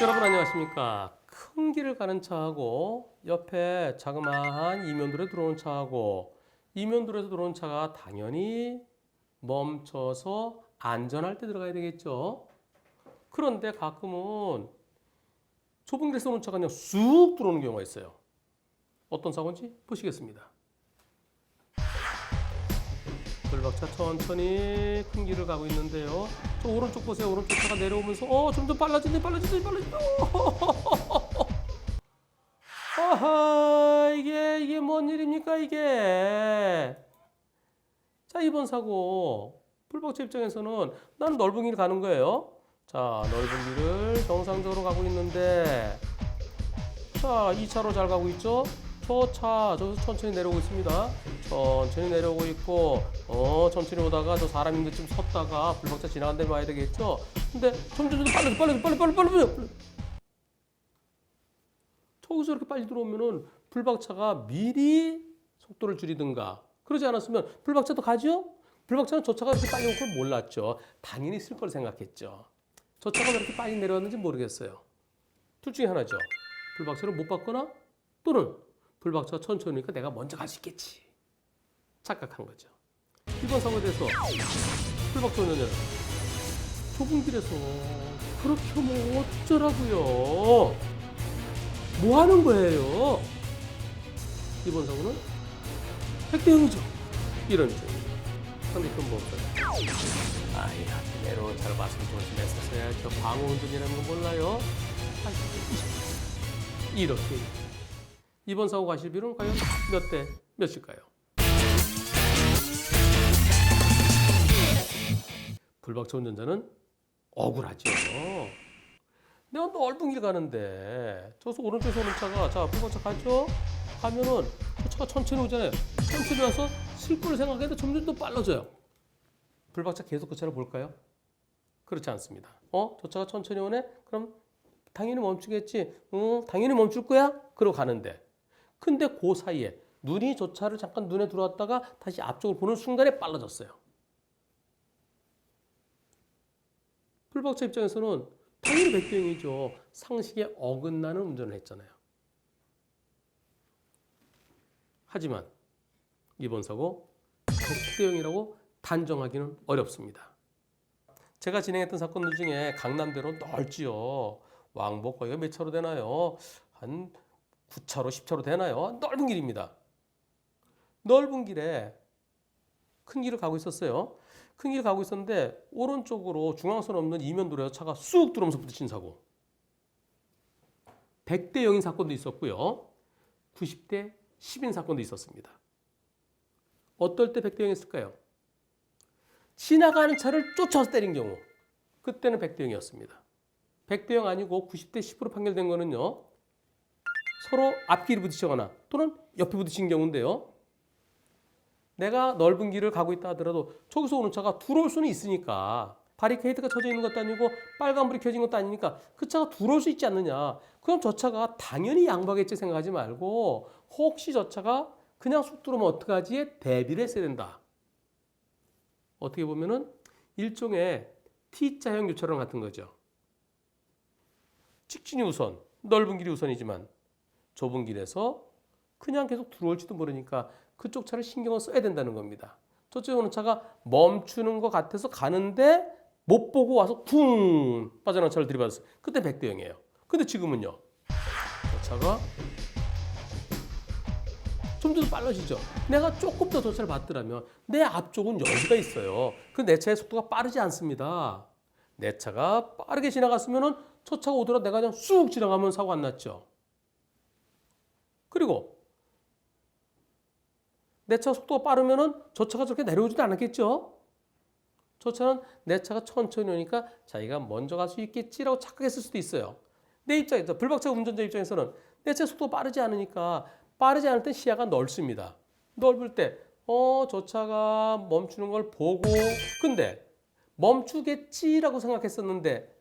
여러분 안녕하십니까. 큰 길을 가는 차하고 옆에 자그마한 이면도로에 들어오는 차하고 이면도로에서 들어오는 차가 당연히 멈춰서 안전할 때 들어가야 되겠죠. 그런데 가끔은 좁은 길에서 오는 차가 그냥 쑥 들어오는 경우가 있어요. 어떤 사고인지 보시겠습니다. 불박차 천천히 큰 길을 가고 있는데요. 저 오른쪽 보세요. 오른쪽 차가 내려오면서 점점 빨라진다. 아하, 이게 뭔 일입니까 이게. 자, 이번 사고 불박차 입장에서는 나는 넓은 길 가는 거예요. 자, 넓은 길을 정상적으로 가고 있는데 자, 2차로 잘 가고 있죠. 저기서 천천히 내려오고 있습니다. 천천히 내려오고 있고 천천히 오다가 저 사람 있는 데쯤 섰다가 불박차 지나간 데 와야 되겠죠. 근데 점점 빨리 저기서 이렇게 빨리 들어오면은 불박차가 미리 속도를 줄이든가 그러지 않았으면 불박차도 가죠? 불박차는 저 차가 그렇게 빨리 올 걸 몰랐죠. 당연히 있을 걸 생각했죠. 저 차가 왜 이렇게 빨리 내려왔는지 모르겠어요. 둘 중에 하나죠. 불박차를 못 봤거나 또는 불박차가 천천히 오니까 내가 먼저 갈 수 있겠지 착각한 거죠. 이번 사고에 대해서 불박차 운전자는 좁은 길에서 그렇게 하면 어쩌라고요. 뭐 하는 거예요? 이번 사고는 100대 0이죠. 이런 쪽 상대편 뭐 없어요. 아이야, 내려온 차를 봤으면 조심 했었어야죠. 방어 운전이라는 건 몰라요. 이렇게 이번 사고 가실 비율은 과연 몇 대 몇일까요? 불박차 운전자는 억울하죠. 내가 넓은 길 가는데 저기서 오른쪽에서 오는 차가 자 불박차 가죠? 가면은 저 차가 천천히 오잖아요. 천천히 와서 쓸 걸 생각해도 점점 더 빨라져요. 불박차 계속 그 차를 볼까요? 그렇지 않습니다. 저 차가 천천히 오네? 그럼 당연히 멈추겠지. 당연히 멈출 거야? 그러고 가는데 근데 그 사이에 눈이 저 차를 잠깐 눈에 들어왔다가 다시 앞쪽을 보는 순간에 빨라졌어요. 불박차 입장에서는 당연히 100대 0이죠. 상식에 어긋나는 운전을 했잖아요. 하지만 이번 사고 100대 0이라고 단정하기는 어렵습니다. 제가 진행했던 사건들 중에 강남대로 넓지요. 왕복 거기가 몇 차로 되나요? 한 9차로 10차로 되나요? 넓은 길입니다. 넓은 길에 큰 길을 가고 있었어요. 큰 길을 가고 있었는데 오른쪽으로 중앙선 없는 이면도로에서 차가 쑥 들어오면서 부딪힌 사고. 100대 0인 사건도 있었고요. 90대 10인 사건도 있었습니다. 어떨 때 100대 0이었을까요? 지나가는 차를 쫓아서 때린 경우. 그때는 100대 0이었습니다. 100대 0 아니고 90대 10으로 판결된 거는요. 서로 앞길이 부딪히거나 또는 옆에 부딪힌 경우인데요. 내가 넓은 길을 가고 있다 하더라도 저기서 오는 차가 들어올 수는 있으니까 바리케이트가 쳐져 있는 것도 아니고 빨간불이 켜진 것도 아니니까 그 차가 들어올 수 있지 않느냐. 그럼 저 차가 당연히 양보하겠지 생각하지 말고 혹시 저 차가 그냥 쑥 들어오면 어떡하지에 대비를 했어야 된다. 어떻게 보면은 일종의 T자형 유차랑 같은 거죠. 직진이 우선, 넓은 길이 우선이지만 좁은 길에서 그냥 계속 들어올지도 모르니까 그쪽 차를 신경을 써야 된다는 겁니다. 저쪽에 오는 차가 멈추는 것 같아서 가는데 못 보고 와서 쿵 빠져나간 차를 들이받았어요. 그때 100대 0이에요. 근데 지금은요. 저 차가 좀 더 빨라지죠. 내가 조금 더 저 차를 봤더라면 내 앞쪽은 여지가 있어요. 그 내 차의 속도가 빠르지 않습니다. 내 차가 빠르게 지나갔으면 저 차가 오더라도 내가 그냥 쑥 지나가면 사고 안 났죠. 그리고 내 차 속도가 빠르면은 저 차가 저렇게 내려오지도 않았겠죠. 저 차는 내 차가 천천히 오니까 자기가 먼저 갈 수 있겠지라고 착각했을 수도 있어요. 내 입장에서 불박차 운전자 입장에서는 내 차 속도가 빠르지 않으니까 빠르지 않을 때 시야가 넓습니다. 넓을 때 저 차가 멈추는 걸 보고 근데 멈추겠지라고 생각했었는데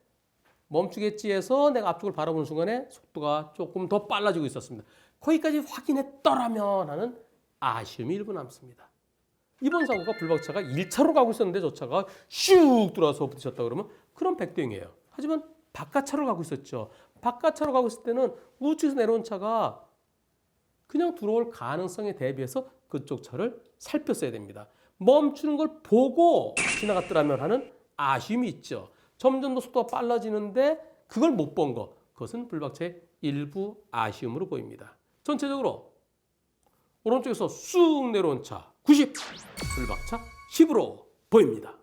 멈추겠지 해서 내가 앞쪽을 바라보는 순간에 속도가 조금 더 빨라지고 있었습니다. 거기까지 확인했더라면 하는 아쉬움이 일부 남습니다. 이번 사고가 불박차가 1차로 가고 있었는데 저 차가 슉 들어와서 부딪혔다 그러면 그런 백대응이에요. 하지만 바깥차로 가고 있었죠. 바깥차로 가고 있을 때는 우측에서 내려온 차가 그냥 들어올 가능성에 대비해서 그쪽 차를 살폈어야 됩니다. 멈추는 걸 보고 지나갔더라면 하는 아쉬움이 있죠. 점점 더 속도가 빨라지는데 그걸 못 본 거. 그것은 불박차의 일부 아쉬움으로 보입니다. 전체적으로 오른쪽에서 쑥 내려온 차 90, 불박차 10으로 보입니다.